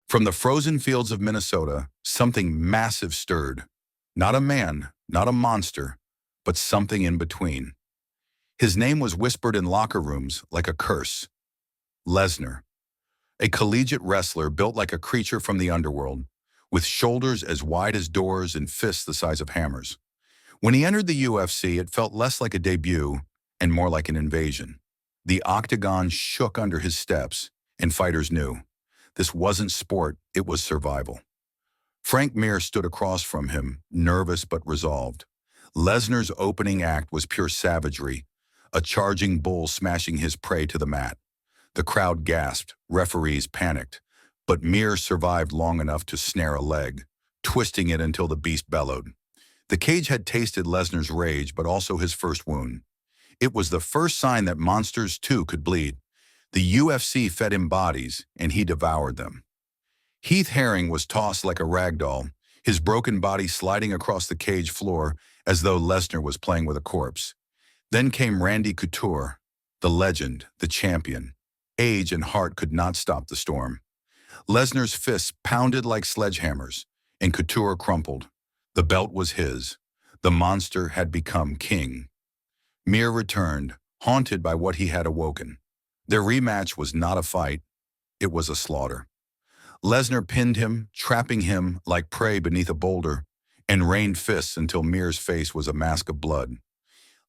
From the frozen fields of Minnesota, something massive stirred. Not a man, not a monster, but something in between. His name was whispered in locker rooms like a curse. Lesnar, a collegiate wrestler built like a creature from the underworld, with shoulders as wide as doors and fists the size of hammers. When he entered the UFC, it felt less like a debut and more like an invasion. The Octagon shook under his steps, and fighters knew. This wasn't sport, it was survival. Frank Mir stood across from him, nervous but resolved. Lesnar's opening act was pure savagery, a charging bull smashing his prey to the mat. The crowd gasped, referees panicked, but Mir survived long enough to snare a leg, twisting it until the beast bellowed. The cage had tasted Lesnar's rage, but also his first wound. It was the first sign that monsters too could bleed. The UFC fed him bodies, and he devoured them. Heath Herring was tossed like a rag doll, his broken body sliding across the cage floor as though Lesnar was playing with a corpse. Then came Randy Couture, the legend, the champion. Age and heart could not stop the storm. Lesnar's fists pounded like sledgehammers, and Couture crumpled. The belt was his. The monster had become king. Mir returned, haunted by what he had awoken. Their rematch was not a fight, it was a slaughter. Lesnar pinned him, trapping him like prey beneath a boulder, and rained fists until Mir's face was a mask of blood.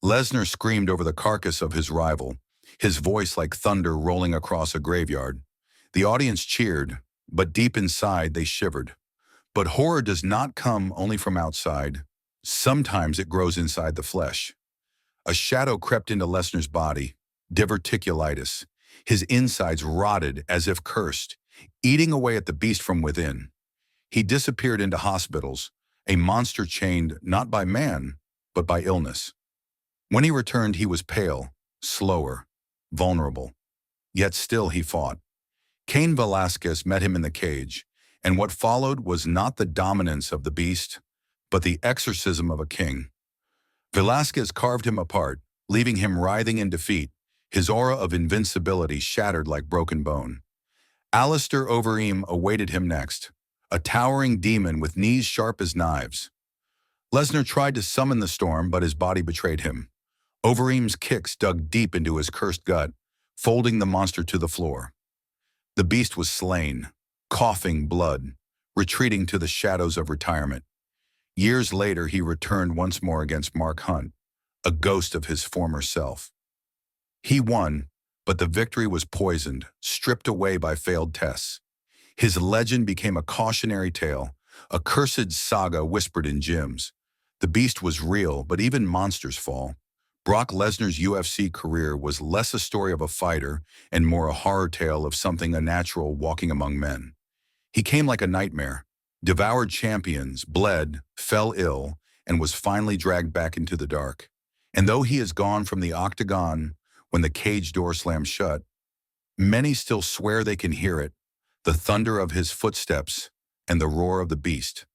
Lesnar screamed over the carcass of his rival, his voice like thunder rolling across a graveyard. The audience cheered, but deep inside they shivered. But horror does not come only from outside. Sometimes it grows inside the flesh. A shadow crept into Lesnar's body, diverticulitis. His insides rotted as if cursed, eating away at the beast from within. He disappeared into hospitals, a monster chained not by man, but by illness. When he returned, he was pale, slower, vulnerable. Yet still he fought. Cain Velasquez met him in the cage, and what followed was not the dominance of the beast, but the exorcism of a king. Velasquez carved him apart, leaving him writhing in defeat, his aura of invincibility shattered like broken bone. Alistair Overeem awaited him next, a towering demon with knees sharp as knives. Lesnar tried to summon the storm, but his body betrayed him. Overeem's kicks dug deep into his cursed gut, folding the monster to the floor. The beast was slain, coughing blood, retreating to the shadows of retirement. Years later, he returned once more against Mark Hunt, a ghost of his former self. He won, but the victory was poisoned, stripped away by failed tests. His legend became a cautionary tale, a cursed saga whispered in gyms. The beast was real, but even monsters fall. Brock Lesnar's UFC career was less a story of a fighter and more a horror tale of something unnatural walking among men. He came like a nightmare, devoured champions, bled, fell ill, and was finally dragged back into the dark. And though he is gone from the Octagon when the cage door slams shut, many still swear they can hear it, the thunder of his footsteps and the roar of the beast.